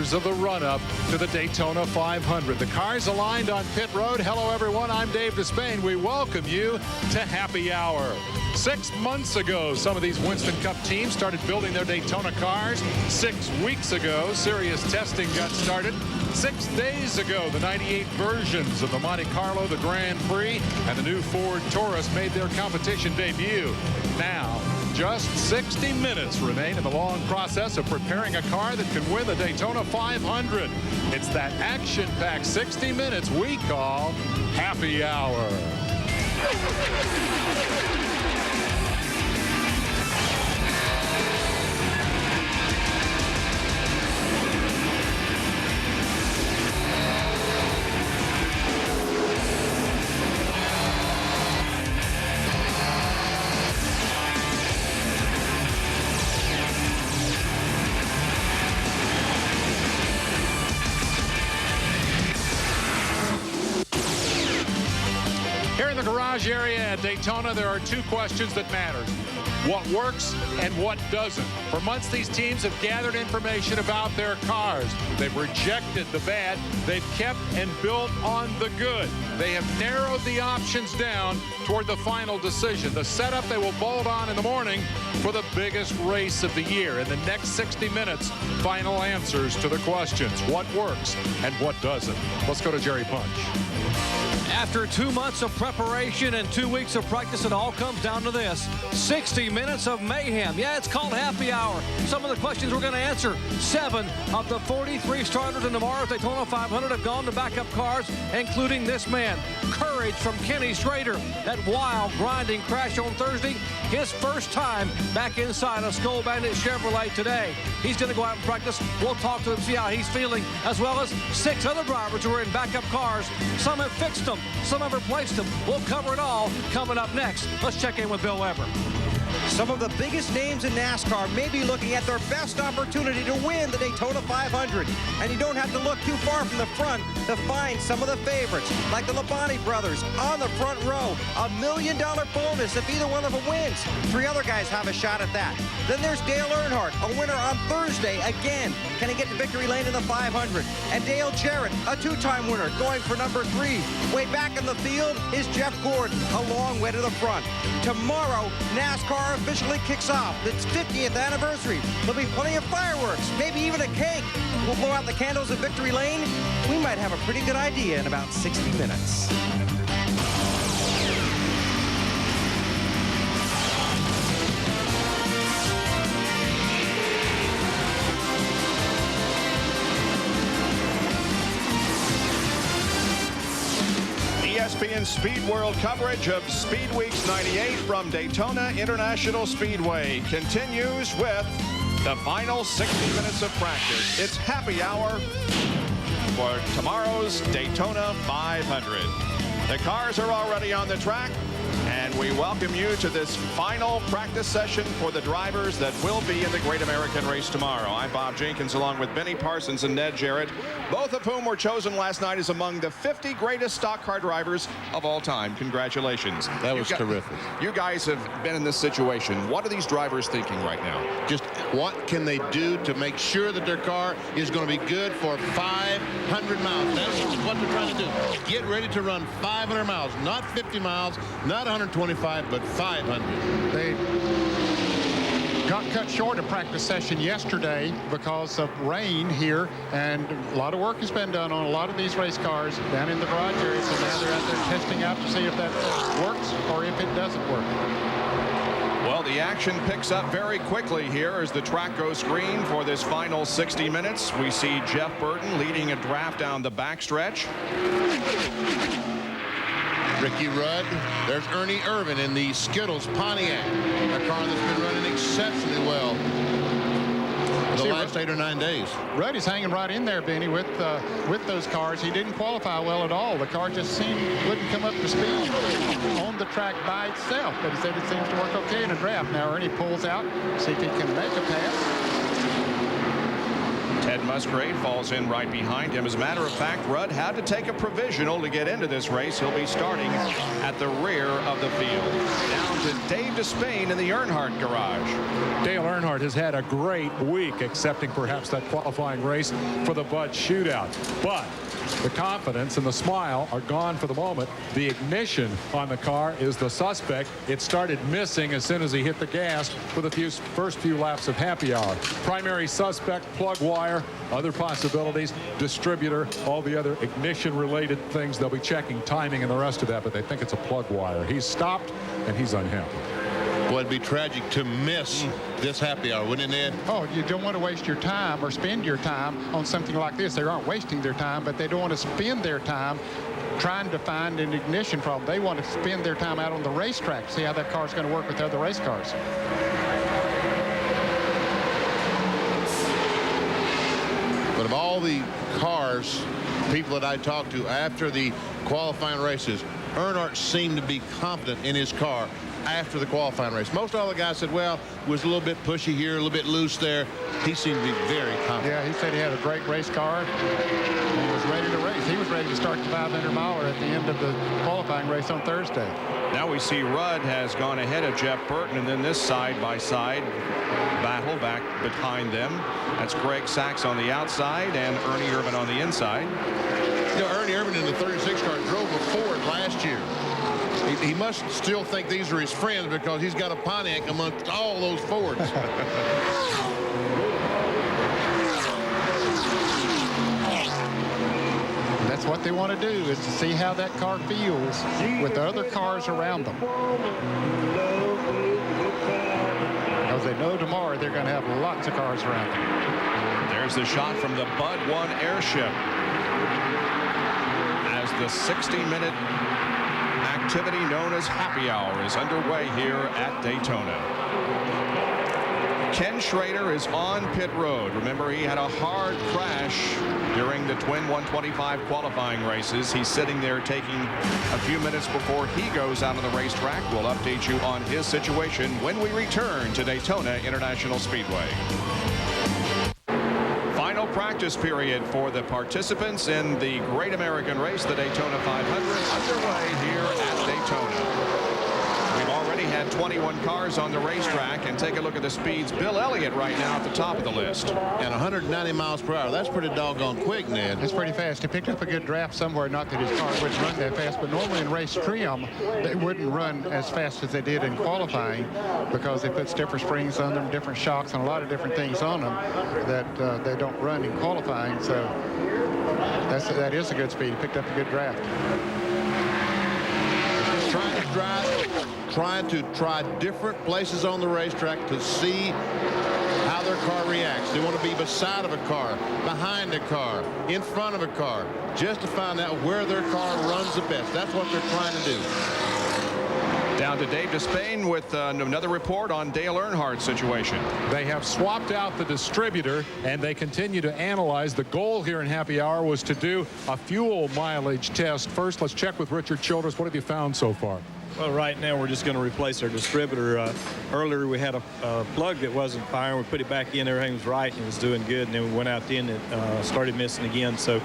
drivers of the run-up to the Daytona 500. The cars aligned on pit road. Hello, everyone. I'm Dave Despain. We welcome you to Happy Hour. 6 months ago, some of these Winston Cup teams started building their Daytona cars. 6 weeks ago, serious testing got started. 6 days ago, the 98 versions of the Monte Carlo, the Grand Prix, and the new Ford Taurus made their competition debut. Now, just 60 minutes remain in the long process of preparing a car that can win the Daytona 500. It's that action-packed 60 minutes we call Happy Hour. Garage area at Daytona, there are 2 questions that matter. What works and what doesn't. For months, these teams have gathered information about their cars. They've rejected the bad. They've kept and built on the good. They have narrowed the options down toward the final decision. The setup they will bolt on in the morning for the biggest race of the year. In the next 60 minutes, final answers to the questions. What works and what doesn't. Let's go to Jerry Punch. After 2 months of preparation and 2 weeks of practice, it all comes down to this. 60 minutes of mayhem. Yeah, it's called Happy Hour. Some of the questions we're going to answer. 7 of the 43 starters in tomorrow's Daytona 500 have gone to backup cars, including this man. Courage from Kenny Schrader. That wild, grinding crash on Thursday. His first time back inside a Skull Bandit Chevrolet today. He's going to go out and practice. We'll talk to him, see how he's feeling, as well as 6 other drivers who are in backup cars. Some have fixed them. Some have replaced them. We'll cover it all coming up next. Let's check in with Bill Weber. Some of the biggest names in NASCAR may be looking at their best opportunity to win the Daytona 500. And you don't have to look too far from the front to find some of the favorites, like the Labonte brothers on the front row. $1 million bonus if either one of them wins. 3 other guys have a shot at that. Then there's Dale Earnhardt, a winner on Thursday again. Can he get to victory lane in the 500? And Dale Jarrett, a 2-time winner, going for number 3. Way back in the field is Jeff Gordon, a long way to the front. Tomorrow, NASCAR officially kicks off its 50th anniversary. There'll be plenty of fireworks, maybe even a cake. We'll blow out the candles at Victory Lane. We might have a pretty good idea in about 60 minutes. ESPN Speed World coverage of Speed Weeks 98 from Daytona International Speedway continues with the final 60 minutes of practice. It's Happy Hour for tomorrow's Daytona 500. The cars are already on the track, and we welcome you to this final practice session for the drivers that will be in the Great American Race tomorrow. I'm Bob Jenkins, along with Benny Parsons and Ned Jarrett, both of whom were chosen last night as among the 50 greatest stock car drivers of all time. Congratulations. That was terrific. You guys have been in this situation. What are these drivers thinking right now? Just what can they do to make sure that their car is going to be good for 500 miles? That's what they're trying to do. Get ready to run 500 miles, not 50 miles, not 125, but 500. They got cut short a practice session yesterday because of rain here, and a lot of work has been done on a lot of these race cars down in the garage area, so now they're out there testing out to see if that works or if it doesn't work. Well, the action picks up very quickly here as the track goes green for this final 60 minutes. We see Jeff Burton leading a draft down the backstretch. Ricky Rudd. There's Ernie Irvin in the Skittles Pontiac, a car that's been running exceptionally well the last 8 or 9 days. Rudd is hanging right in there, Benny, with those cars. He didn't qualify well at all. The car just wouldn't come up to speed on the track by itself, but he said it seems to work okay in a draft. Now Ernie pulls out, see if he can make a pass. Ted Musgrave falls in right behind him. As a matter of fact, Rudd had to take a provisional to get into this race. He'll be starting at the rear of the field. Down to Dave Despain in the Earnhardt garage. Dale Earnhardt has had a great week, excepting perhaps that qualifying race for the Bud Shootout. But the confidence and the smile are gone for the moment. The ignition on the car is the suspect. It started missing as soon as he hit the gas for the first few laps of happy hour. Primary suspect, plug wire, other possibilities, distributor, all the other ignition related things. They'll be checking timing and the rest of that, but they think it's a plug wire. He's stopped and he's unhappy. Well, it'd be tragic to miss this happy hour, wouldn't it, Ed? Oh, you don't want to waste your time or spend your time on something like this. They aren't wasting their time, but they don't want to spend their time trying to find an ignition problem. They want to spend their time out on the racetrack, see how that car's going to work with other race cars. But of all the cars, people that I talked to after the qualifying races, Earnhardt seemed to be confident in his car after the qualifying race. Most all the guys said, well, was a little bit pushy here, a little bit loose there. He seemed to be very confident. Yeah, he said he had a great race car and was ready to race. He was ready to start the 500-miler at the end of the qualifying race on Thursday. Now we see Rudd has gone ahead of Jeff Burton, and then this side-by-side battle back behind them. That's Greg Sachs on the outside and Ernie Irvan on the inside. You know, Ernie Irvan in the 36 car drove a Ford last year. He must still think these are his friends because he's got a Pontiac amongst all those Fords. That's what they want to do, is to see how that car feels with the other cars around them. Because they know tomorrow they're going to have lots of cars around them. There's the shot from the Bud 1 airship as the 60-minute activity known as happy hour is underway here at Daytona. Ken Schrader is on pit road. Remember, he had a hard crash during the twin 125 qualifying races. He's sitting there taking a few minutes before he goes out on the racetrack. We'll update you on his situation when we return to Daytona International Speedway. Final practice period for the participants in the Great American Race, the Daytona 500, underway here at Daytona. We've already had 21 cars on the racetrack, and take a look at the speeds. Bill Elliott right now at the top of the list. And 190 miles per hour. That's pretty doggone quick, Ned. It's pretty fast. He picked up a good draft somewhere. Not that his car wouldn't run that fast, but normally in race trim, they wouldn't run as fast as they did in qualifying because they put stiffer springs on them, different shocks, and a lot of different things on them that they don't run in qualifying. So that is a good speed. He picked up a good draft. Trying to try different places on the racetrack to see how their car reacts. They want to be beside of a car, behind a car, in front of a car, just to find out where their car runs the best. That's what they're trying to do. Down to Dave Despain with another report on Dale Earnhardt's situation. They have swapped out the distributor, and they continue to analyze. The goal here in happy hour was to do a fuel mileage test. First, let's check with Richard Childress. What have you found so far? Well, right now we're just going to replace our distributor. Earlier we had a plug that wasn't firing. We put it back in, everything was right, and it was doing good. And then we went out in and started missing again. So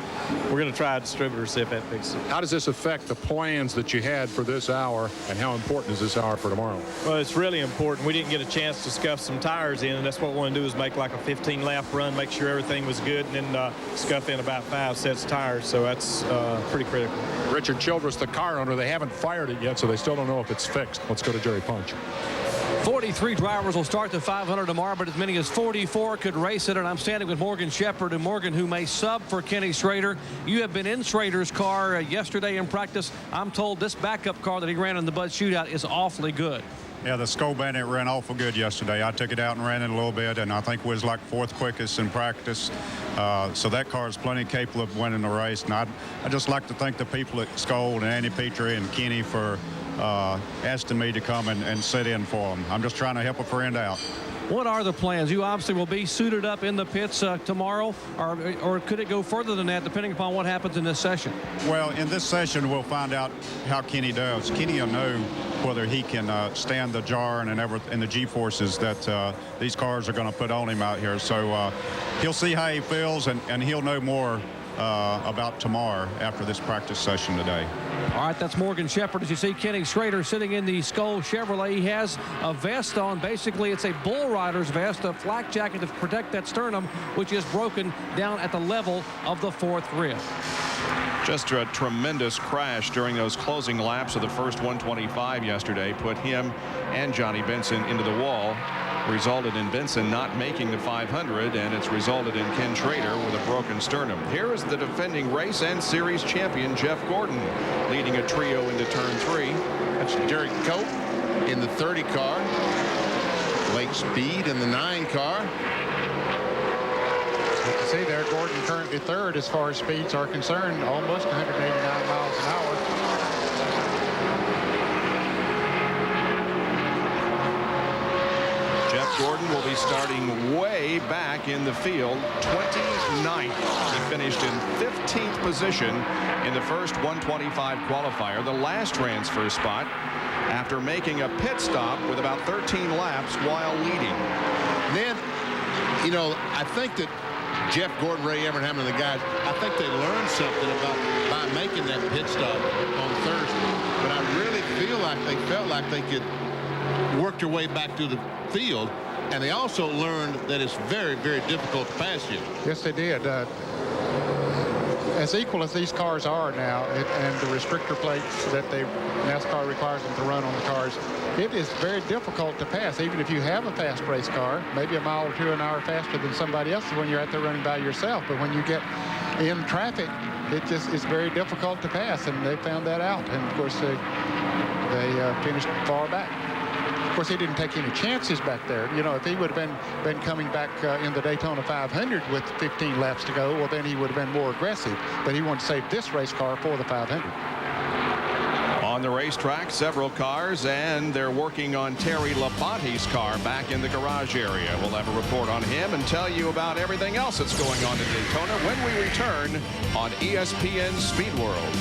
we're going to try a distributor, see if that fixes it. How does this affect the plans that you had for this hour, and how important is this hour for tomorrow? Well, it's really important. We didn't get a chance to scuff some tires in, and that's what we want to do is make like a 15-lap run, make sure everything was good, and then scuff in about 5 sets of tires. So that's pretty critical. Richard Childress, the car owner, they haven't fired it yet, so they still don't know if it's fixed. Let's go to Jerry Punch. 43 drivers will start the 500 tomorrow, but as many as 44 could race it. And I'm standing with Morgan Shepherd, and Morgan, who may sub for Kenny Schrader. You have been in Schrader's car yesterday in practice. I'm told this backup car that he ran in the Bud Shootout is awfully good. Yeah, the Skull Bandit ran awful good yesterday. I took it out and ran it a little bit, and I think was like 4th quickest in practice. So that car is plenty capable of winning the race. And I just like to thank the people at Skull and Andy Petrie and Kenny for asking me to come and sit in for them. I'm just trying to help a friend out. What are the plans? You obviously will be suited up in the pits tomorrow, or could it go further than that, depending upon what happens in this session? Well, in this session, we'll find out how Kenny does. Kenny will know whether he can stand the jar and the G-forces that these cars are going to put on him out here. So he'll see how he feels, and he'll know more about tomorrow after this practice session today. All right, that's Morgan Shepherd. As you see, Kenny Schrader sitting in the Skull Chevrolet. He has a vest on. Basically, it's a bull rider's vest, a flak jacket to protect that sternum, which is broken down at the level of the fourth rib. Just a tremendous crash during those closing laps of the first 125 yesterday. Put him and Johnny Benson into the wall. Resulted in Benson not making the 500, and it's resulted in Ken Schrader with a broken sternum. Here is the defending race and series champion, Jeff Gordon, leading a trio into turn 3. That's Derek Cope in the 30 car. Blake Speed in the 9 car. You can see there, Gordon currently third as far as speeds are concerned, almost 189 miles an hour. Gordon will be starting way back in the field, 29th. He finished in 15th position in the first 125 qualifier, the last transfer spot, after making a pit stop with about 13 laps while leading. Then, you know, I think that Jeff Gordon, Ray Evernham, and the guys, I think they learned something by making that pit stop on Thursday. But I really feel like they felt like they could work their way back through the field. And they also learned that it's very, very difficult to pass you. Yes, they did. As equal as these cars are now, and the restrictor plates that NASCAR requires them to run on the cars, it is very difficult to pass. Even if you have a fast race car, maybe a mile or two an hour faster than somebody else when you're out there running by yourself. But when you get in traffic, it's very difficult to pass, and they found that out. And of course, they finished far back. Of course, he didn't take any chances back there. You know, if he would have been coming back in the Daytona 500 with 15 laps to go, well, then he would have been more aggressive. But he wanted to save this race car for the 500. On the racetrack, several cars, and they're working on Terry Labonte's car back in the garage area. We'll have a report on him and tell you about everything else that's going on in Daytona when we return on ESPN Speed World.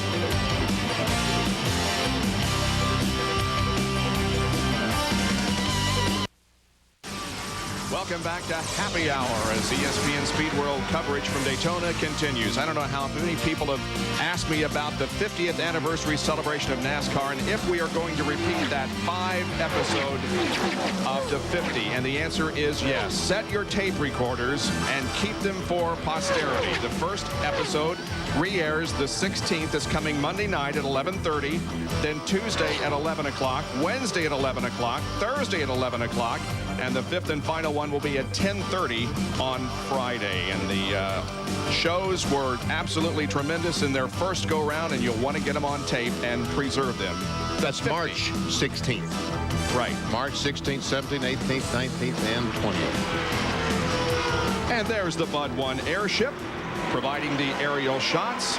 Welcome back to Happy Hour as ESPN Speed World coverage from Daytona continues. I don't know how many people have asked me about the 50th anniversary celebration of NASCAR and if we are going to repeat that 5 episode of the 50. And the answer is yes. Set your tape recorders and keep them for posterity. The first episode re-airs the 16th. Is coming Monday night at 11:30, then Tuesday at 11 o'clock, Wednesday at 11 o'clock, Thursday at 11 o'clock, and the 5th and final one will be at 10:30 on Friday. And the shows were absolutely tremendous in their first go-round, and you'll want to get them on tape and preserve them. That's March 16th. Right. March 16th, 17th, 18th, 19th, and 20th. And there's the Bud 1 airship providing the aerial shots,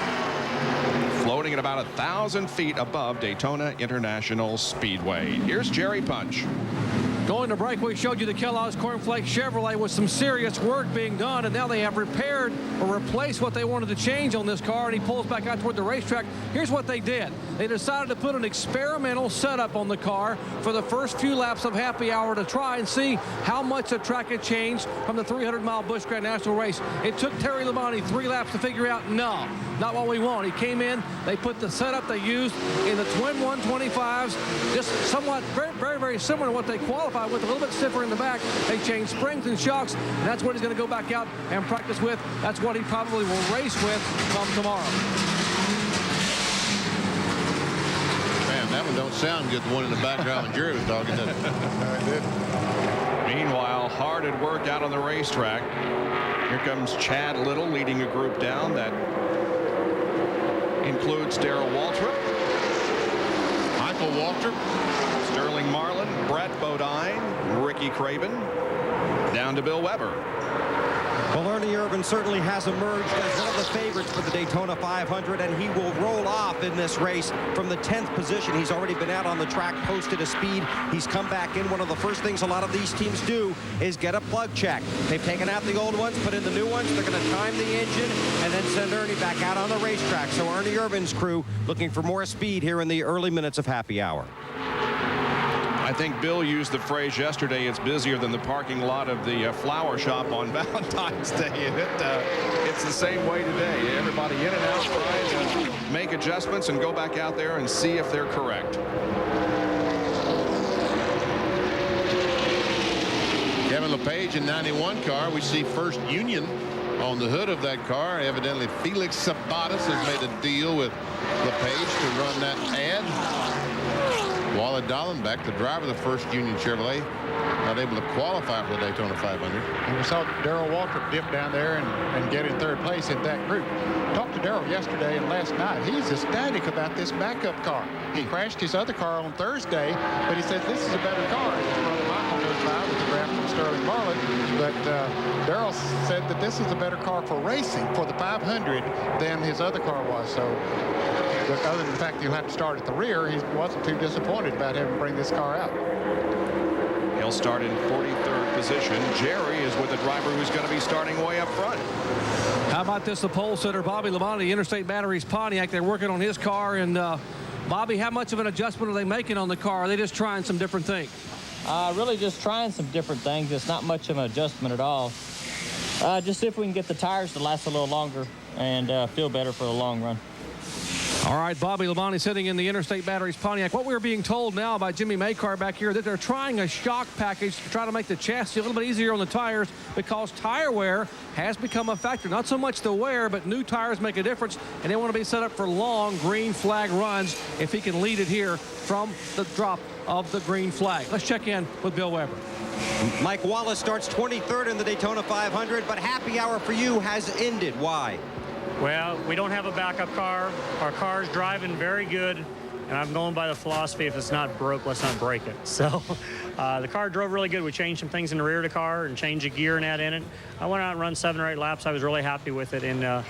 floating at about 1,000 feet above Daytona International Speedway. Here's Jerry Punch. Going to break, we showed you the Kellogg's Cornflake Chevrolet with some serious work being done, and now they have repaired or replaced what they wanted to change on this car, and he pulls back out toward the racetrack. Here's what they did. They decided to put an experimental setup on the car for the first few laps of Happy Hour to try and see how much the track had changed from the 300-mile Busch Grand National race. It took Terry Labonte 3 laps to figure out, no, not what we want. He came in, they put the setup they used in the twin 125s, just somewhat very, very, very similar to what they qualified with, a little bit stiffer in the back. They changed springs and shocks, and that's what he's going to go back out and practice with. That's what he probably will race with come tomorrow. Man, that one don't sound good, the one in the background when Jerry was talking, does it? It did. Meanwhile, hard at work out on the racetrack. Here comes Chad Little leading a group down that includes Darrell Waltrip, Michael Waltrip, Sterling Marlin, Brett Bodine, Ricky Craven, down to Bill Weber. Well, earlier Irvin certainly has emerged as one of the favorites for the Daytona 500, and he will roll off in this race from the 10th position. He's already been out on the track, posted a speed. He's come back in. One of the first things a lot of these teams do is get a plug check. They've taken out the old ones, put in the new ones. They're going to time the engine and then send Ernie back out on the racetrack. So Ernie Irvin's crew looking for more speed here in the early minutes of happy hour. I think Bill used the phrase yesterday, it's busier than the parking lot of the flower shop on Valentine's Day. And it's the same way today. Everybody in and out trying to make adjustments and go back out there and see if they're correct. Kevin LePage in 91 car. We see First Union on the hood of that car. Evidently, Felix Sabates has made a deal with LePage to run that ad. Wally Dallenbach, the driver of the First Union Chevrolet, not able to qualify for the Daytona 500. And we saw Darrell Waltrip dip down there and get in third place in that group. Talked to Darrell yesterday and last night. He's ecstatic about this backup car. He crashed his other car on Thursday, but he says this is a better car. His brother Michael goes by with the draft from Sterling Marlin. But Darrell said that this is a better car for racing for the 500 than his other car was. So, but other than the fact that he'll have to start at the rear, he wasn't too disappointed about having to bring this car out. He'll start in 43rd position. Jerry is with a driver who's going to be starting way up front. How about this, the pole sitter, Bobby Labonte, Interstate Batteries Pontiac. They're working on his car. And, Bobby, how much of an adjustment are they making on the car? Are they just trying some different things? Really just trying some different things. It's not much of an adjustment at all. Just see if we can get the tires to last a little longer and feel better for the long run. All right, Bobby Labonte sitting in the Interstate Batteries Pontiac. What we're being told now by Jimmy Maycar back here, that they're trying a shock package to try to make the chassis a little bit easier on the tires because tire wear has become a factor. Not so much the wear, but new tires make a difference, and they want to be set up for long green flag runs if he can lead it here from the drop of the green flag. Let's check in with Bill Weber. Mike Wallace starts 23rd in the Daytona 500, but happy hour for you has ended. Why? Well, we don't have a backup car. Our car's driving very good, and I'm going by the philosophy, if it's not broke, let's not break it. So the car drove really good. We changed some things in the rear of the car and changed a gear and that in it. I went out and run 7 or 8 laps. I was really happy with it. And,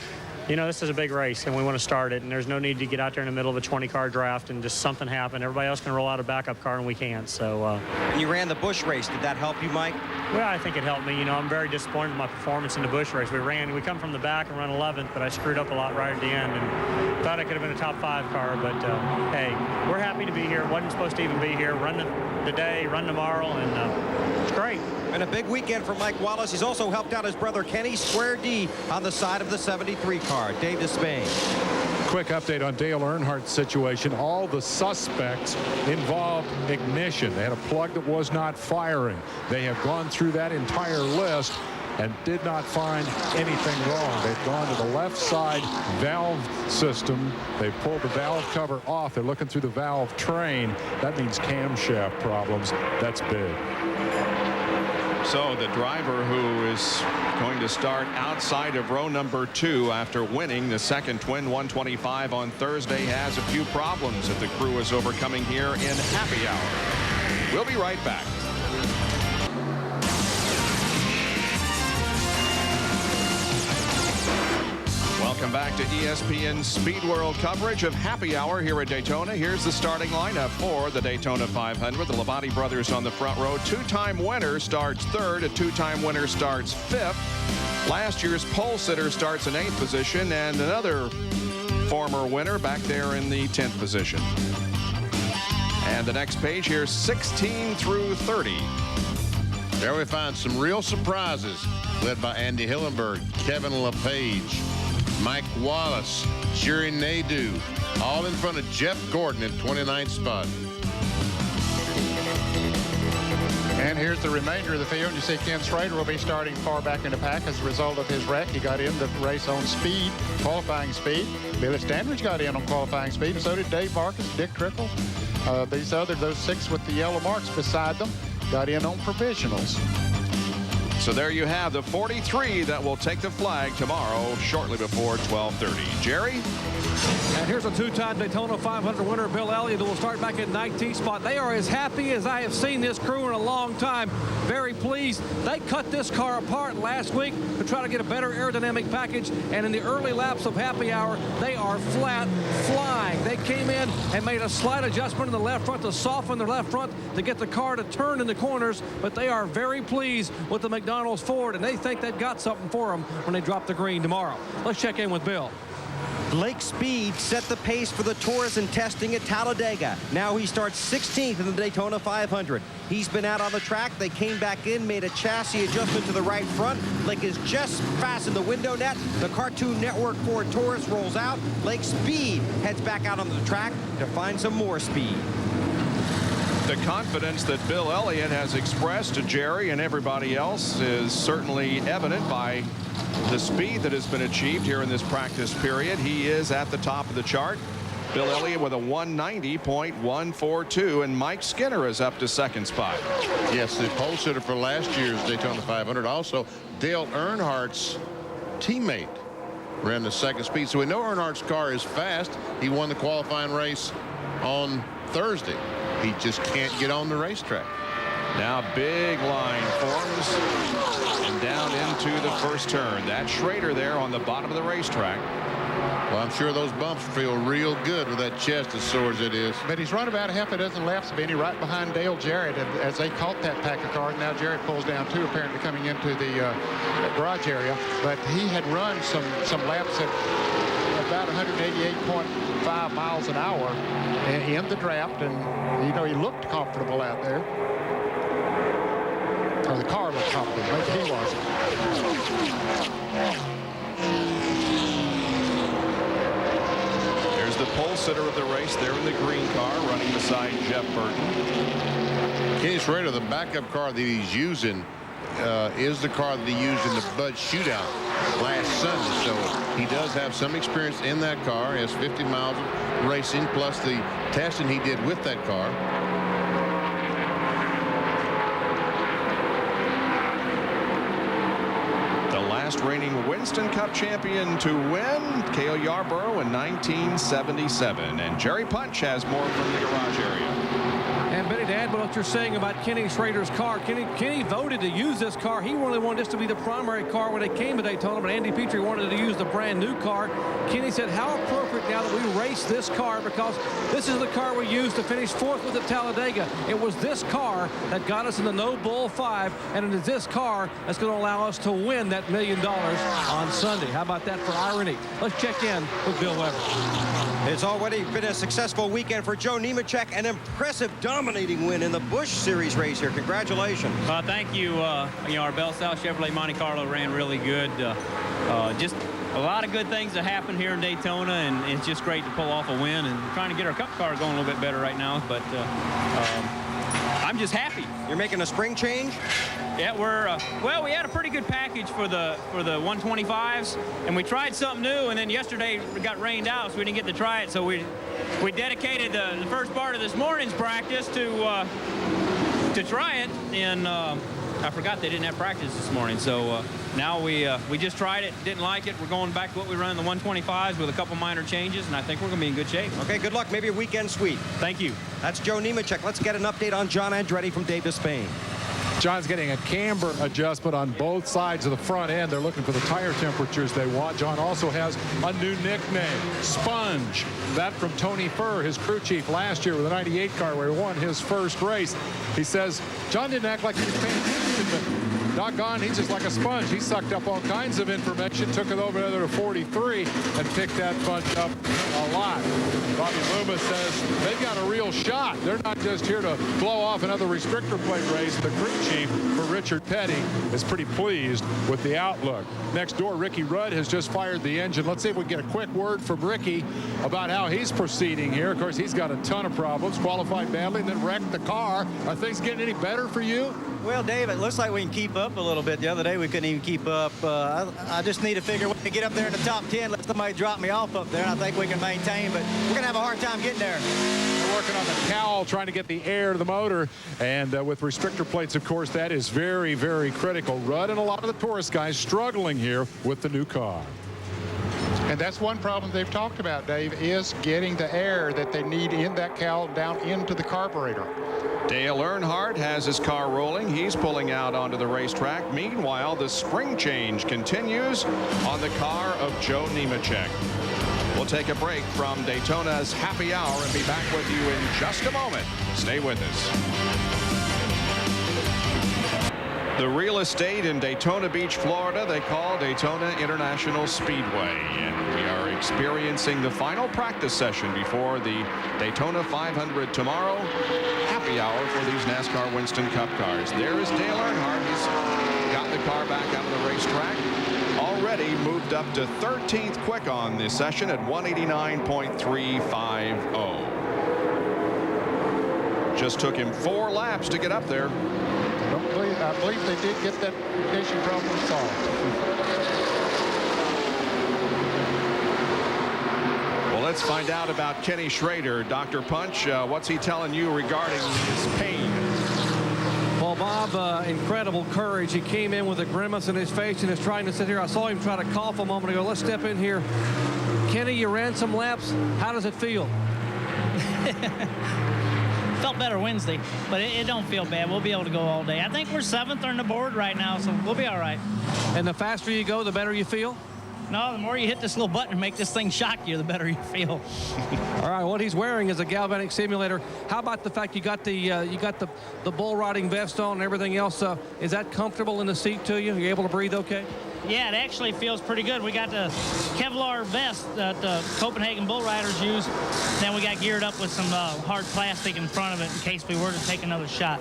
you know, this is a big race, and we want to start it, and there's no need to get out there in the middle of a 20-car draft and just something happen. Everybody else can roll out a backup car, and we can't. So. And you ran the Busch race. Did that help you, Mike? Well, I think it helped me. You know, I'm very disappointed with my performance in the Busch race. We come from the back and run 11th, but I screwed up a lot right at the end and thought I could have been a top 5 car. But, hey, we're happy to be here. Wasn't supposed to even be here. Run the day, run tomorrow, and it's great. And a big weekend for Mike Wallace. He's also helped out his brother Kenny Square D on the side of the 73 car. Dave Despain. Quick update on Dale Earnhardt's situation. All the suspects involved ignition. They had a plug that was not firing. They have gone through that entire list and did not find anything wrong. They've gone to the left side valve system. They pulled the valve cover off. They're looking through the valve train. That means camshaft problems. That's big. So the driver who is going to start outside of row number 2 after winning the second Twin 125 on Thursday has a few problems that the crew is overcoming here in happy hour. We'll be right back. Welcome back to ESPN Speed World coverage of happy hour here at Daytona. Here's the starting lineup for the Daytona 500. The Labonte brothers on the front row. 2-time winner starts 3rd. A 2-time winner starts 5th. Last year's pole sitter starts in 8th position, and another former winner back there in the 10th position. And the next page here, 16 through 30. There we find some real surprises, led by Andy Hillenberg, Kevin LePage, Mike Wallace, Jerry Nadeau, all in front of Jeff Gordon at 29th spot. And here's the remainder of the field. You see Ken Schrader will be starting far back in the pack as a result of his wreck. He got in the race on speed, qualifying speed. Billy Standridge got in on qualifying speed, and so did Dave Marcus, Dick Trickle. Those 6 with the yellow marks beside them got in on provisionals. So there you have the 43 that will take the flag tomorrow shortly before 12:30. Jerry? And here's a two-time Daytona 500 winner, Bill Elliott, who will start back in 19th spot. They are as happy as I have seen this crew in a long time. Very pleased. They cut this car apart last week to try to get a better aerodynamic package, and in the early laps of happy hour, they are flat flying. They came in and made a slight adjustment in the left front to soften the left front to get the car to turn in the corners, but they are very pleased with the McDonald's Ford, and they think they've got something for them when they drop the green tomorrow. Let's check in with Bill. Blake Speed set the pace for the Taurus in testing at Talladega. Now he starts 16th in the Daytona 500. He's been out on the track. They came back in, made a chassis adjustment to the right front. Blake has just fastened the window net. The Cartoon Network Ford Taurus rolls out. Blake Speed heads back out on the track to find some more speed. The confidence that Bill Elliott has expressed to Jerry and everybody else is certainly evident by the speed that has been achieved here in this practice period. He is at the top of the chart. Bill Elliott with a 190.142, and Mike Skinner is up to second spot. Yes, the pole sitter for last year's Daytona 500. Also, Dale Earnhardt's teammate ran the second speed. So we know Earnhardt's car is fast. He won the qualifying race on Thursday. He just can't get on the racetrack. Now big line forms and down into the first turn. That's Schrader there on the bottom of the racetrack. Well, I'm sure those bumps feel real good with that chest as sore as it is. But he's run about half a dozen laps, Benny, right behind Dale Jarrett as they caught that pack of cars. Now Jarrett pulls down too, apparently coming into the garage area. But he had run some laps at about 188.5 miles an hour in the draft, and you know he looked comfortable out there. Or the car looked comfortable. Maybe he wasn't. There's the pole sitter of the race there in the green car running beside Jeff Burton. Kenny Schrader, the backup car that he's using is the car that he used in the Bud Shootout last Sunday. So he does have some experience in that car. He has 50 miles of racing plus the testing he did with that car. Last reigning Winston Cup champion to win, Cale Yarborough in 1977. And Jerry Punch has more from the garage area. And Benny, to add what you're saying about Kenny Schrader's car, Kenny voted to use this car. He really wanted this to be the primary car when it came to Daytona, but Andy Petrie wanted to use the brand new car. Kenny said, how appropriate now that we race this car, because this is the car we used to finish fourth with at Talladega. It was this car that got us in the No Bull 5, and it is this car that's going to allow us to win that $1 million on Sunday. How about that for irony? Let's check in with Bill Weber. It's already been a successful weekend for Joe Nemechek, an impressive dominating win in the Busch Series race here. Congratulations. Thank you. Our Bell South Chevrolet Monte Carlo ran really good. Just a lot of good things that happened here in Daytona, and it's just great to pull off a win and trying to get our Cup car going a little bit better right now. But I'm just happy. You're making a spring change? Yeah, well, we had a pretty good package for the 125s, and we tried something new, and then yesterday it got rained out, so we didn't get to try it. So we dedicated the first part of this morning's practice to try it, and I forgot they didn't have practice this morning. So now we just tried it, didn't like it. We're going back to what we run in the 125s with a couple minor changes, and I think we're going to be in good shape. Okay, good luck. Maybe a weekend sweep. Thank you. That's Joe Nemechek. Let's get an update on John Andretti from Dave Despain. John's getting a camber adjustment on both sides of the front end. They're looking for the tire temperatures they want. John also has a new nickname, Sponge. That from Tony Furr, his crew chief last year with a 98 car where he won his first race. He says John didn't act like he was paying attention, but doggone, he's just like a sponge. He sucked up all kinds of information, took it over there to 43, and picked that bunch up a lot. Bobby Loomis says they've got a real shot. They're not just here to blow off another restrictor plate race. The crew chief for Richard Petty is pretty pleased with the outlook. Next door, Ricky Rudd has just fired the engine. Let's see if we can get a quick word from Ricky about how he's proceeding here. Of course, he's got a ton of problems, qualified badly, and then wrecked the car. Are things getting any better for you? Well, Dave, it looks like we can keep up a little bit. The other day, we couldn't even keep up. I just need to figure a way to get up there in the top 10, let somebody drop me off up there, and I think we can maintain, but we're going to have a hard time getting there. working on the cowl, trying to get the air to the motor. And with restrictor plates, of course, that is very, very critical. Rudd and a lot of the tourist guys struggling here with the new car. And that's one problem they've talked about, Dave, is getting the air that they need in that cowl down into the carburetor. Dale Earnhardt has his car rolling. He's pulling out onto the racetrack. Meanwhile, the spring change continues on the car of Joe Nemechek. We'll take a break from Daytona's Happy Hour and be back with you in just a moment. Stay with us. The real estate in Daytona Beach, Florida, they call Daytona International Speedway. And we are experiencing the final practice session before the Daytona 500 tomorrow. Happy hour for these NASCAR Winston Cup cars. There is Dale Earnhardt. He's got the car back out of the racetrack. Already moved up to 13th quick on this session at 189.350. Just took him 4 laps to get up there. I believe they did get that ignition problem solved. Well, let's find out about Kenny Schrader. Dr. Punch, what's he telling you regarding his pain? Well, Bob, incredible courage. He came in with a grimace in his face and is trying to sit here. I saw him try to cough a moment ago. Let's step in here. Kenny, you ran some laps. How does it feel? Felt better Wednesday, but it don't feel bad. We'll be able to go all day. I think we're 7th on the board right now, so we'll be all right. And the faster you go, the better you feel? No, the more you hit this little button and make this thing shock you, the better you feel. All right, what he's wearing is a galvanic simulator. How about the fact you got the bull riding vest on and everything else? Is that comfortable in the seat to you? Are you able to breathe okay? Yeah, it actually feels pretty good. We got the Kevlar vest that the Copenhagen bull riders use. Then we got geared up with some hard plastic in front of it in case we were to take another shot.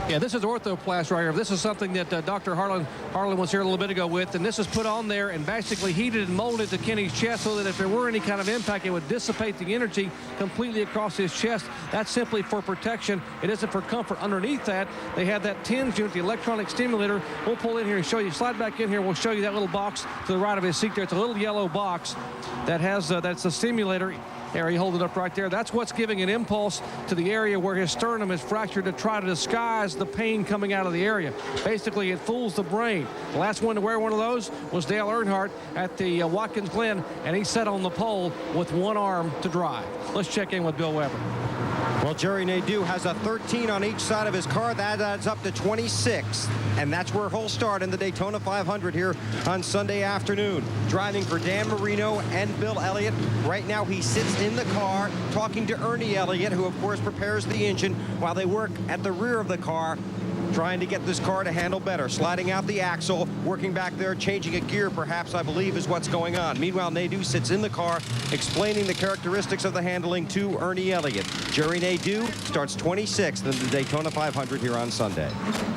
Yeah, this is orthoplast right here. This is something that Dr. Harlan was here a little bit ago with, and this is put on there and basically heated and molded to Kenny's chest so that if there were any kind of impact, it would dissipate the energy completely across his chest. That's simply for protection. It isn't for comfort. Underneath that, they have that tinge unit, the electronic stimulator. We'll pull in here and show you. Slide back in here. We'll show you that little box to the right of his seat there. It's a little yellow box that has that's a stimulator. There, he holds it up right there. That's what's giving an impulse to the area where his sternum is fractured to try to disguise the pain coming out of the area. Basically, it fools the brain. The last one to wear one of those was Dale Earnhardt at the Watkins Glen, and he sat on the pole with one arm to drive. Let's check in with Bill Weber. Well, Jerry Nadeau has a 13 on each side of his car. That adds up to 26. And that's where he'll start in the Daytona 500 here on Sunday afternoon. Driving for Dan Marino and Bill Elliott. Right now, he sits in the car talking to Ernie Elliott, who, of course, prepares the engine while they work at the rear of the car, trying to get this car to handle better. Sliding out the axle, working back there, changing a gear, perhaps, I believe, is what's going on. Meanwhile, Nadeau sits in the car, explaining the characteristics of the handling to Ernie Elliott. Jerry Nadeau starts 26th in the Daytona 500 here on Sunday.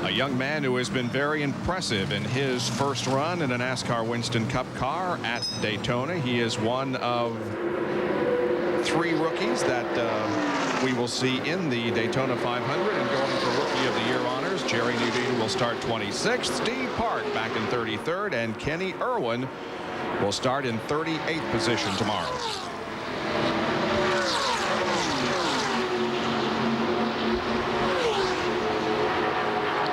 A young man who has been very impressive in his first run in a NASCAR Winston Cup car at Daytona. He is one of 3 rookies that we will see in the Daytona 500, and going for Rookie of the Year honors, Jerry Nadeau will start 26th, Steve Park back in 33rd, and Kenny Irwin will start in 38th position tomorrow.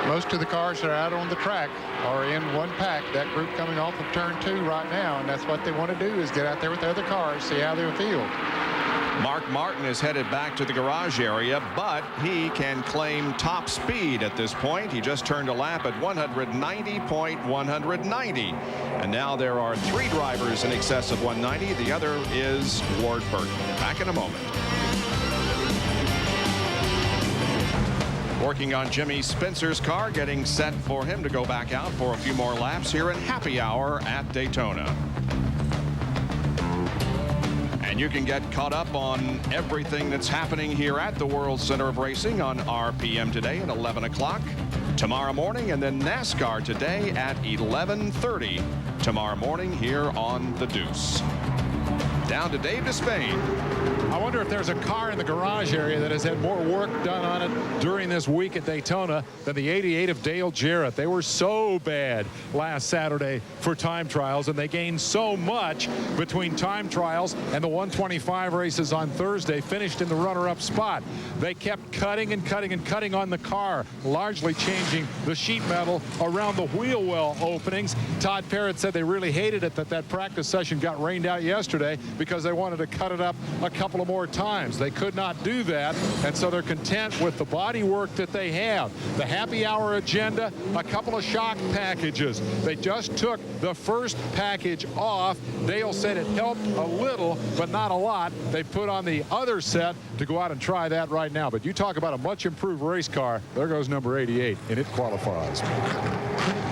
Most of the cars that are out on the track are in one pack. That group coming off of turn 2 right now, and that's what they want to do, is get out there with the other cars, see how they feel. Mark Martin is headed back to the garage area, but he can claim top speed at this point. He just turned a lap at 190.190. And now there are 3 drivers in excess of 190. The other is Ward Burton. Back in a moment. Working on Jimmy Spencer's car, getting set for him to go back out for a few more laps here in Happy Hour at Daytona. And you can get caught up on everything that's happening here at the World Center of Racing on RPM today at 11 o'clock tomorrow morning, and then NASCAR today at 11:30 tomorrow morning here on The Deuce. Down to Dave Despain. I wonder if there's a car in the garage area that has had more work done on it during this week at Daytona than the 88 of Dale Jarrett. They were so bad last Saturday for time trials, and they gained so much between time trials and the 125 races on Thursday, finished in the runner-up spot. They kept cutting and cutting and cutting on the car, largely changing the sheet metal around the wheel well openings. Todd Parrott said they really hated it that practice session got rained out yesterday because they wanted to cut it up a couple of more times. They could not do that, and so they're content with the body work that they have. The happy hour agenda, a couple of shock packages. They just took the first package off. Dale said it helped a little, but not a lot. They put on the other set to go out and try that right now. But you talk about a much improved race car. There goes number 88, and it qualifies.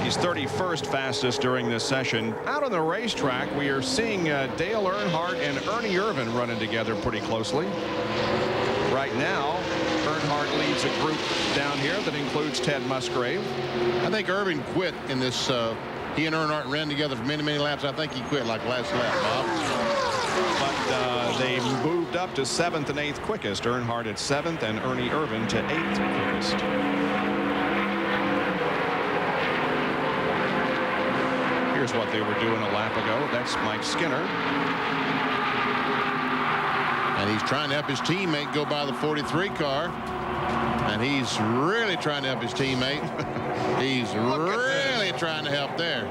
He's 31st fastest during this session. Out on the racetrack, we are seeing Dale Earnhardt and Ernie Irvan running together pretty closely. Right now, Earnhardt leads a group down here that includes Ted Musgrave. I think Irvin quit in this. He and Earnhardt ran together for many, many laps. I think he quit like last lap, Bob. But they moved up to 7th and 8th quickest. Earnhardt at 7th and Ernie Irvan to 8th quickest. Here's what they were doing a lap ago. That's Mike Skinner. And he's trying to help his teammate go by the 43 car. And he's really trying to help his teammate. He's really trying to help there.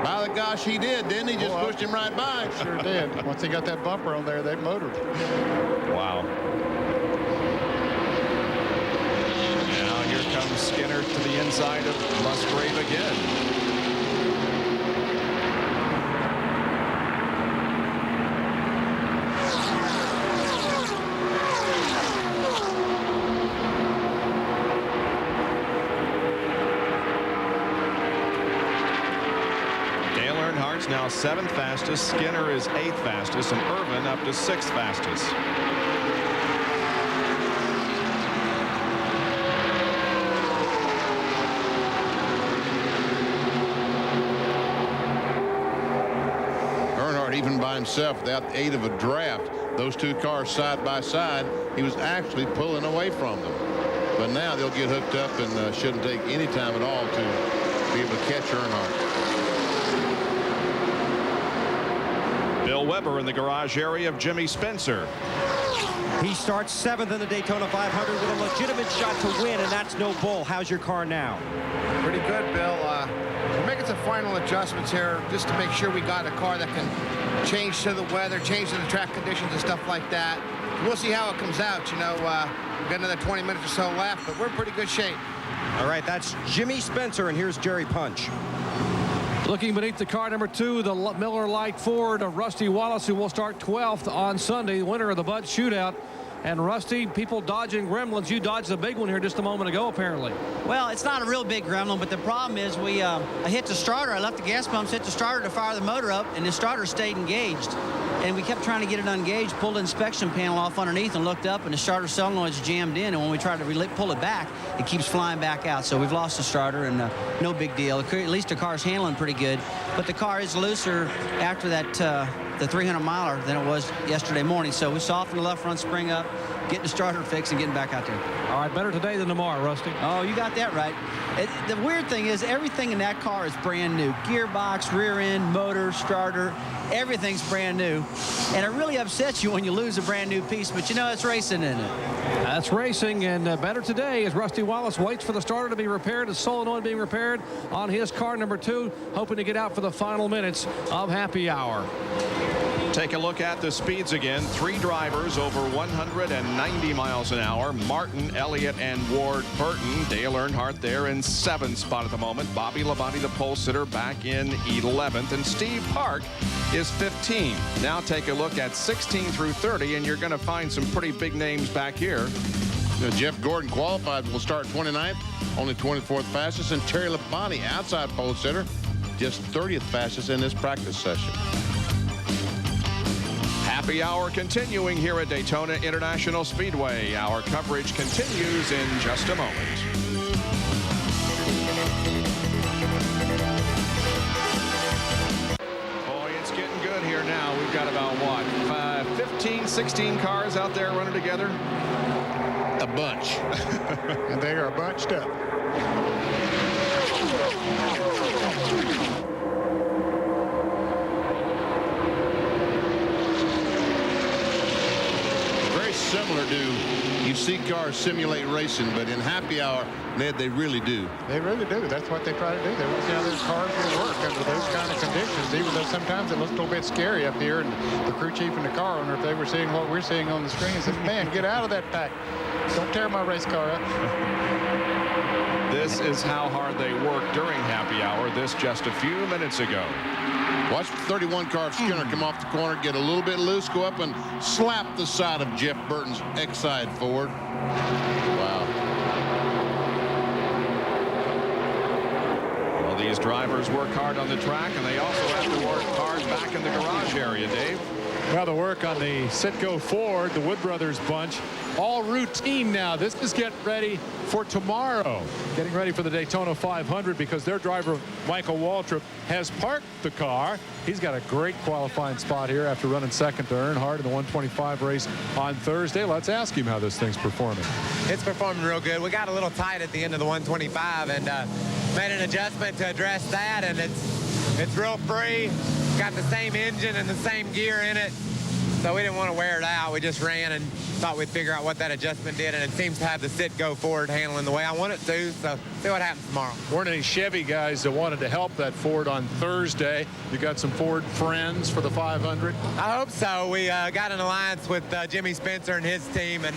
By the gosh, he did, didn't he? Just pushed him right by. Sure did. Once he got that bumper on there, they motored. Wow. Now here comes Skinner to the inside of Musgrave again. Now 7th fastest. Skinner is 8th fastest, and Irvan up to 6th fastest. Earnhardt, even by himself, without the aid of a draft, those two cars side by side, he was actually pulling away from them. But now they'll get hooked up and shouldn't take any time at all to be able to catch Earnhardt. Bill Weber in the garage area of Jimmy Spencer. He starts 7th in the Daytona 500 with a legitimate shot to win, and that's no bull. How's your car now? Pretty good, Bill. We're making some final adjustments here just to make sure we got a car that can change to the weather, change to the track conditions and stuff like that. We'll see how it comes out. You know, we've got another 20 minutes or so left, but we're in pretty good shape. All right, that's Jimmy Spencer, and here's Jerry Punch. Looking beneath the car number 2, the Miller Lite Ford of Rusty Wallace, who will start 12th on Sunday, winner of the Bud Shootout. And Rusty, people dodging gremlins. You dodged a big one here just a moment ago, apparently. Well, it's not a real big gremlin, but the problem is I hit the starter. I left the gas pumps, hit the starter to fire the motor up, and the starter stayed engaged. And we kept trying to get it unengaged, pulled the inspection panel off underneath and looked up, and the starter solenoid's jammed in. And when we try to pull it back, it keeps flying back out. So we've lost the starter, and no big deal. At least the car's handling pretty good. But the car is looser after that the 300-miler than it was yesterday morning. So we softened the left front spring up, getting the starter fixed, and getting back out there. All right, better today than tomorrow, Rusty. Oh, you got that right. The weird thing is everything in that car is brand new. Gearbox, rear end, motor, starter, everything's brand new. And it really upsets you when you lose a brand new piece, but you know it's racing, isn't it? That's racing, and better today as Rusty Wallace waits for the starter to be repaired, the solenoid being repaired on his car number 2, hoping to get out for the final minutes of happy hour. Take a look at the speeds again. 3 drivers over 190 miles an hour. Martin, Elliott, and Ward Burton. Dale Earnhardt there in 7th spot at the moment. Bobby Labonte, the pole sitter, back in 11th. And Steve Park is 15. Now take a look at 16 through 30, and you're going to find some pretty big names back here. Jeff Gordon qualified, will start 29th, only 24th fastest. And Terry Labonte, outside pole sitter, just 30th fastest in this practice session. Happy hour continuing here at Daytona International Speedway. Our coverage continues in just a moment. Boy, it's getting good here now. We've got about, what, 15, 16 cars out there running together? A bunch. And they are bunched up. Very similar to, you see cars simulate racing, but in happy hour, Ned, they really do. They really do. That's what they try to do. They want to see how their cars will work under those kind of conditions, even though sometimes it looks a little bit scary up here. And the crew chief and the car owner, if they were seeing what we're seeing on the screen, said, man, get out of that pack. Don't tear my race car up. This is how hard they work during happy hour. This just a few minutes ago. Watch 31 car of Skinner come off the corner, get a little bit loose, go up and slap the side of Jeff Burton's X-side Ford. Wow. Well, these drivers work hard on the track, and they also have to work hard back in the garage area, Dave. Well, the work on the Citgo Ford, the Wood Brothers bunch, all routine now. This is getting ready for tomorrow. Getting ready for the Daytona 500 because their driver, Michael Waltrip, has parked the car. He's got a great qualifying spot here after running second to Earnhardt in the 125 race on Thursday. Let's ask him how this thing's performing. It's performing real good. We got a little tight at the end of the 125 and made an adjustment to address that, and it's real free. Got the same engine and the same gear in it, so we didn't want to wear it out. We just ran and thought we'd figure out what that adjustment did, and it seems to have the Citgo Ford handling the way I want it to, so see what happens tomorrow. Weren't any Chevy guys that wanted to help that Ford on Thursday? You got some Ford friends for the 500? I hope so. We got an alliance with Jimmy Spencer and his team, and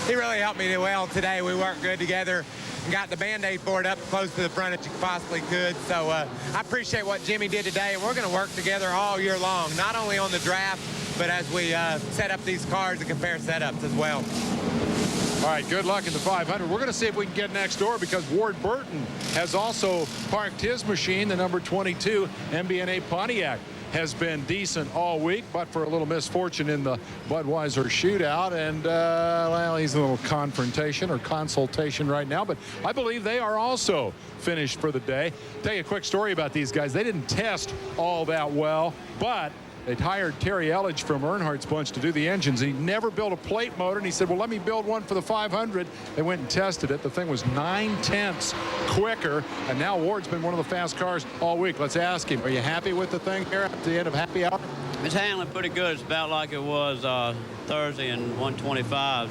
he really helped me well today. We worked good together and got the Band-Aid Ford up close to the front that you possibly could. So I appreciate what Jimmy did today, and we're going to work together all year long, not only on the draft, but as we set up these cars and compare setups as well. All right, good luck in the 500. We're going to see if we can get next door because Ward Burton has also parked his machine. The number 22 MB&A Pontiac has been decent all week, but for a little misfortune in the Budweiser shootout. And, well, he's in a little confrontation or consultation right now, but I believe they are also finished for the day. Tell you a quick story about these guys. They didn't test all that well, but they hired Terry Elledge from Earnhardt's bunch to do the engines. He never built a plate motor, and he said, well, let me build one for the 500. They went and tested it. The thing was 9/10 quicker, and now Ward's been one of the fast cars all week. Let's ask him, are you happy with the thing here at the end of happy hour? It's handling pretty good. It's about like it was Thursday in 125s.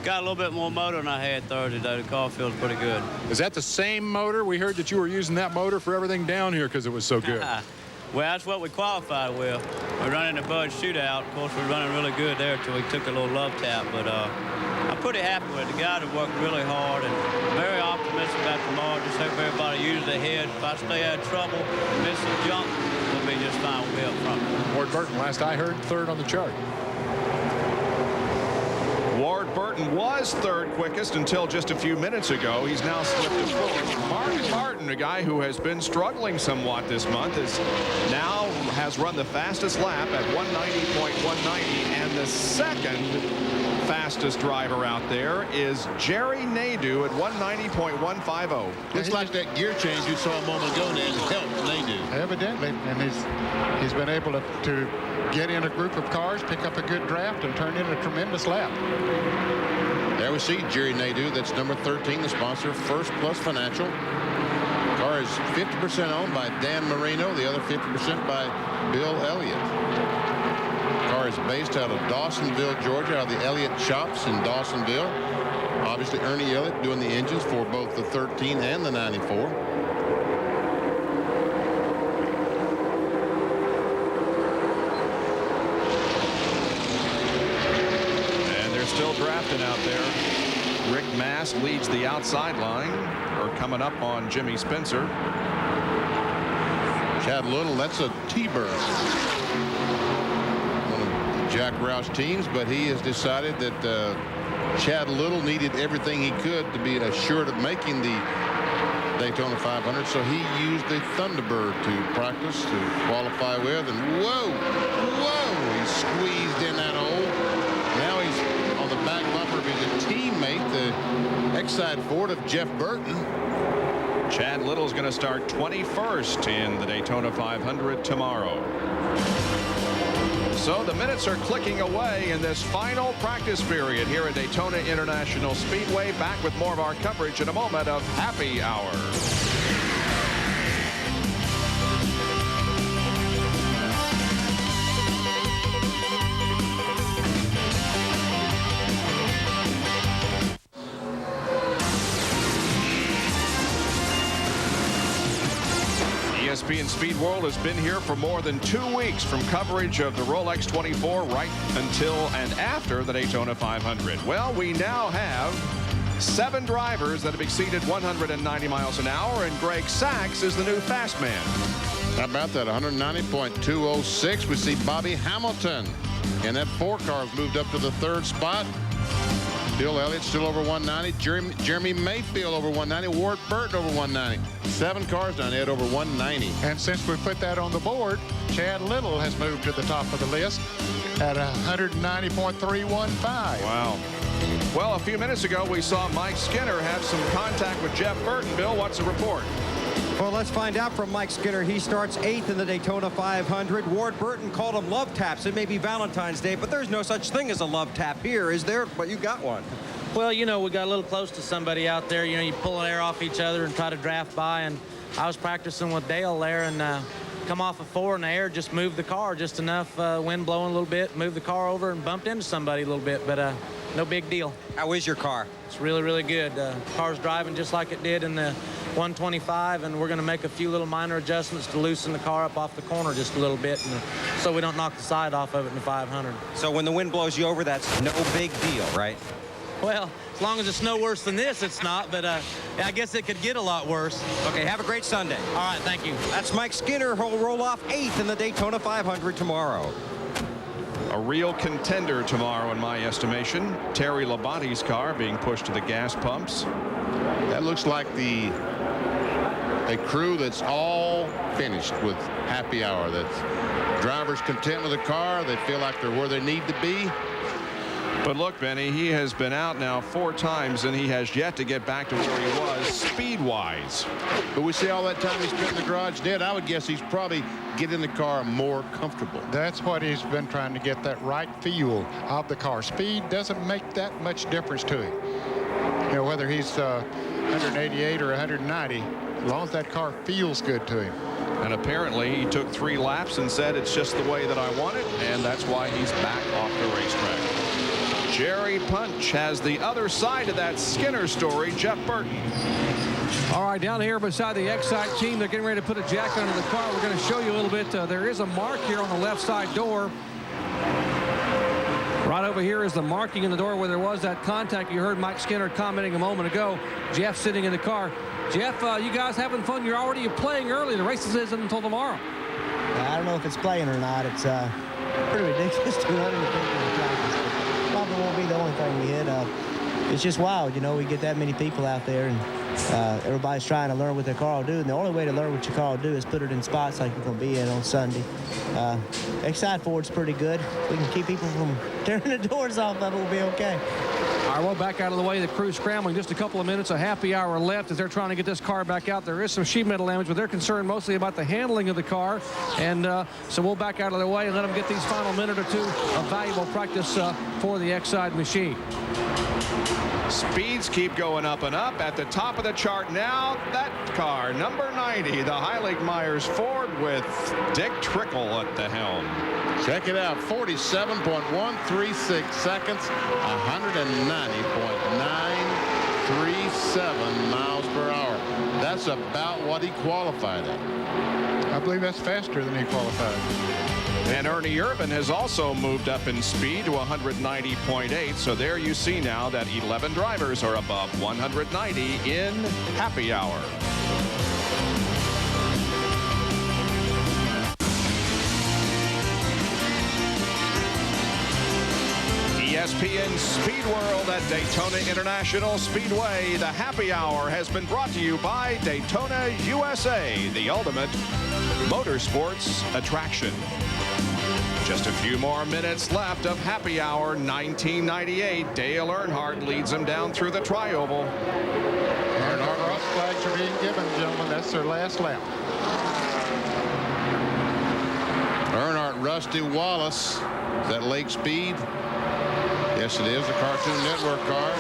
Got a little bit more motor than I had Thursday, though. The car feels pretty good. Is that the same motor? We heard that you were using that motor for everything down here because it was so good. Well, that's what we qualified with. We're running the Bud shootout. Of course, we're running really good there until we took a little love tap. But I'm pretty happy with it. The guys have worked really hard and very optimistic about tomorrow. Just hope everybody uses their head. If I stay out of trouble, miss some junk, we'll be just fine. We'll be up front. Ward Burton, last I heard, third on the chart. Ward Burton was third quickest until just a few minutes ago. He's now slipped to fourth. Mark Martin, a guy who has been struggling somewhat this month, has run the fastest lap at 190.190, and the second fastest driver out there is Jerry Nadeau at 190.150. Looks like that gear change you saw a moment ago, Ned, helped Nadeau. Evidently, and he's been able to get in a group of cars, pick up a good draft, and turn in a tremendous lap. There we see Jerry Nadeau. That's number 13, the sponsor, First Plus Financial. The car is 50% owned by Dan Marino, the other 50% by Bill Elliott. The car is based out of Dawsonville, Georgia, out of the Elliott shops in Dawsonville. Obviously, Ernie Elliott doing the engines for both the 13 and the 94. Still drafting out there. Rick Mass leads the outside line, or coming up on Jimmy Spencer. Chad Little, that's a T-Bird. One of Jack Roush's teams, but he has decided that Chad Little needed everything he could to be assured of making the Daytona 500, so he used the Thunderbird to practice, to qualify with, and whoa, he squeezed in that hole. Now he's on the back bumper of his teammate, the X-side Ford of Jeff Burton. Chad Little's going to start 21st in the Daytona 500 tomorrow. So the minutes are clicking away in this final practice period here at Daytona International Speedway. Back with more of our coverage in a moment of Happy Hour. ESPN Speed World has been here for more than 2 weeks, from coverage of the Rolex 24 right until and after the Daytona 500. Well, we now have 7 drivers that have exceeded 190 miles an hour, and Greg Sachs is the new fast man. How about that? 190.206. We see Bobby Hamilton, and that 4 car has moved up to the 3rd spot. Bill Elliott still over 190. Jeremy Mayfield over 190. Ward Burton over 190. 7 cars down there over 190. And since we put that on the board, Chad Little has moved to the top of the list at 190.315. Wow. Well, a few minutes ago, we saw Mike Skinner have some contact with Jeff Burton. Bill, what's the report? Well, let's find out from Mike Skinner. He starts 8th in the Daytona 500. Ward Burton called them love taps. It may be Valentine's Day, but there's no such thing as a love tap here, is there? But you got one. Well, you know, we got a little close to somebody out there. You know, you pull an air off each other and try to draft by. And I was practicing with Dale there, and come off of 4 in the air, just moved the car just enough, wind blowing a little bit, moved the car over and bumped into somebody a little bit, but no big deal. How is your car? It's really, really good. Car's driving just like it did in the 125, and we're going to make a few little minor adjustments to loosen the car up off the corner just a little bit, and so we don't knock the side off of it in the 500. So when the wind blows you over, that's no big deal, right? Well, as long as it's no worse than this, it's not, but I guess it could get a lot worse. Okay, have a great Sunday. All right, thank you. That's Mike Skinner, who'll roll off 8th in the Daytona 500 tomorrow. A real contender tomorrow, in my estimation. Terry Labonte's car being pushed to the gas pumps. That looks like a crew that's all finished with happy hour. That drivers content with the car. They feel like they're where they need to be. But look, Benny, he has been out now 4 times, and he has yet to get back to where he was speed-wise. But we see all that time he spent in the garage dead. I would guess he's probably getting the car more comfortable. That's what he's been trying to get, that right feel of the car. Speed doesn't make that much difference to him. You know, whether he's 188 or 190, as long as that car feels good to him. And apparently he took 3 laps and said it's just the way that I want it, and that's why he's back off the racetrack. Jerry Punch has the other side of that Skinner story, Jeff Burton. All right, down here beside the Excite team, they're getting ready to put a jacket under the car. We're going to show you a little bit. There is a mark here on the left side door. Right over here is the marking in the door where there was that contact. You heard Mike Skinner commenting a moment ago. Jeff sitting in the car. Jeff, you guys having fun? You're already playing early. The race isn't until tomorrow. I don't know if it's playing or not. It's pretty ridiculous. 200 people in practice. Probably won't be the only thing we hit. It's just wild, you know. We get that many people out there, and everybody's trying to learn what their car will do. And the only way to learn what your car will do is put it in spots like you're going to be in on Sunday. Excite Ford's pretty good. We can keep people from tearing the doors off of it. We'll be okay. All right, well, back out of the way. The crew scrambling. Just a couple of minutes. A happy hour left as they're trying to get this car back out. There is some sheet metal damage, but they're concerned mostly about the handling of the car. And so we'll back out of the way and let them get these final minute or 2 of valuable practice for the Excite machine. Speeds keep going up and up. At the top of the chart now, that car, number 90, the Heilig Myers Ford with Dick Trickle at the helm. Check it out, 47.136 seconds, 190.937 miles per hour. That's about what he qualified at. I believe that's faster than he qualified. And Ernie Irvan has also moved up in speed to 190.8. So there you see now that 11 drivers are above 190 in happy hour. ESPN Speed World at Daytona International Speedway. The happy hour has been brought to you by Daytona USA, the ultimate motorsports attraction. Just a few more minutes left of happy hour 1998. Dale Earnhardt leads them down through the tri-oval. Earnhardt cross flags are being given, gentlemen. That's their last lap. Earnhardt, Rusty Wallace. Is that Lake Speed? Yes, it is. The Cartoon Network car.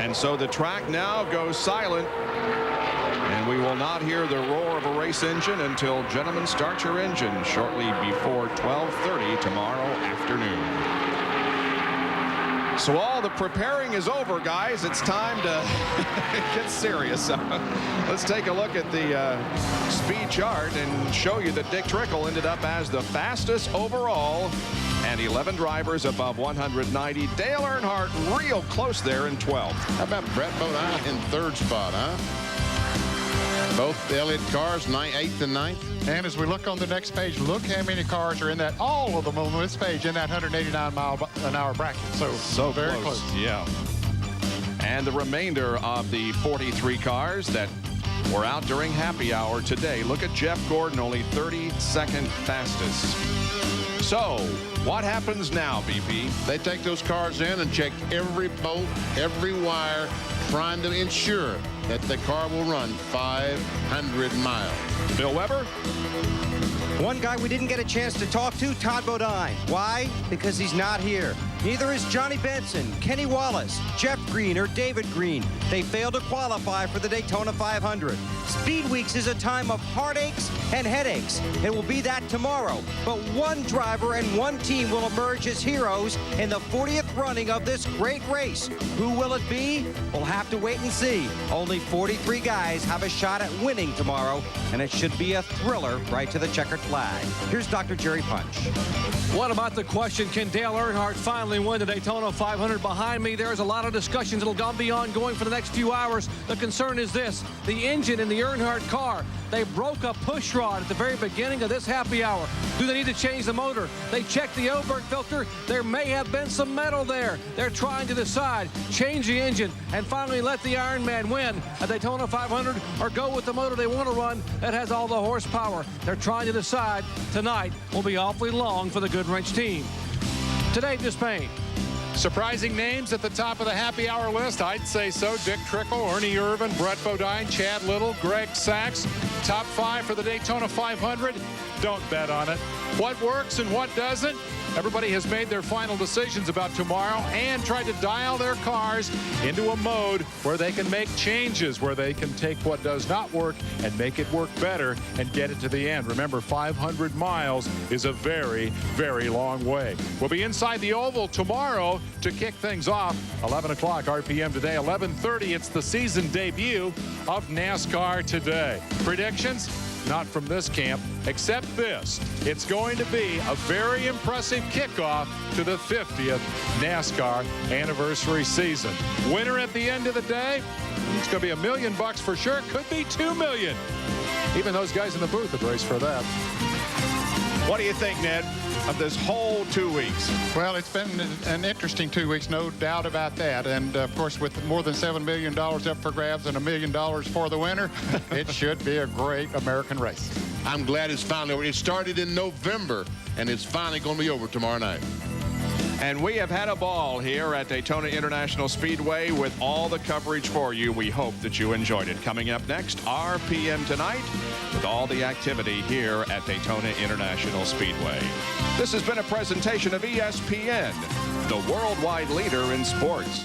And so the track now goes silent. And we will not hear the roar of a race engine until Gentlemen Start Your Engine shortly before 12:30 tomorrow afternoon. So all the preparing is over, guys. It's time to get serious. Let's take a look at the speed chart and show you that Dick Trickle ended up as the fastest overall, and 11 drivers above 190. Dale Earnhardt real close there in 12th. How about Brett Bodine in 3rd spot, huh? Both Elliott cars, 8th and 9th. And as we look on the next page, look how many cars are in that, all of them on this page, in that 189-mile-an-hour bracket. So very close. Yeah. And the remainder of the 43 cars that were out during happy hour today. Look at Jeff Gordon, only 32nd fastest. So what happens now, BP? They take those cars in and check every bolt, every wire, trying to ensure that the car will run 500 miles. Bill Weber? One guy we didn't get a chance to talk to, Todd Bodine. Why? Because he's not here. Neither is Johnny Benson, Kenny Wallace, Jeff Green, or David Green. They failed to qualify for the Daytona 500. Speed Weeks is a time of heartaches and headaches. It will be that tomorrow. But one driver and one team will emerge as heroes in the 40th running of this great race. Who will it be? We'll have to wait and see. Only 43 guys have a shot at winning tomorrow, and it should be a thriller right to the checkered flag. Here's Dr. Jerry Punch. What about the question, can Dale Earnhardt finally win the Daytona 500? Behind me, there's a lot of discussions that'll be ongoing for the next few hours. The concern is this, the engine in the Earnhardt car. They broke a push rod at the very beginning of this happy hour. Do they need to change the motor? They checked the Oberg filter. There may have been some metal there. They're trying to decide, change the engine, and finally let the Iron Man win a Daytona 500 or go with the motor they want to run that has all the horsepower. They're trying to decide. Tonight will be awfully long for the Goodwrench team. To Dave Despain. Surprising names at the top of the happy hour list. I'd say so. Dick Trickle, Ernie Irvan, Brett Bodine, Chad Little, Greg Sachs. Top 5 for the Daytona 500. Don't bet on it. What works and what doesn't? Everybody has made their final decisions about tomorrow and tried to dial their cars into a mode where they can make changes, where they can take what does not work and make it work better and get it to the end. Remember, 500 miles is a very, very long way. We'll be inside the oval tomorrow to kick things off. 11 o'clock RPM today. 11:30, it's the season debut of NASCAR Today. Predictions? Not from this camp, except this. It's going to be a very impressive kickoff to the 50th NASCAR anniversary season. Winner at the end of the day, it's going to be $1 million for sure. Could be $2 million. Even those guys in the booth would race for that. What do you think, Ned, of this whole 2 weeks? Well, it's been an interesting 2 weeks, no doubt about that. And, of course, with more than $7 million up for grabs and $1 million for the winner, it should be a great American race. I'm glad it's finally over. It started in November, and it's finally going to be over tomorrow night. And we have had a ball here at Daytona International Speedway with all the coverage for you. We hope that you enjoyed it. Coming up next, RPM tonight with all the activity here at Daytona International Speedway. This has been a presentation of ESPN, the worldwide leader in sports.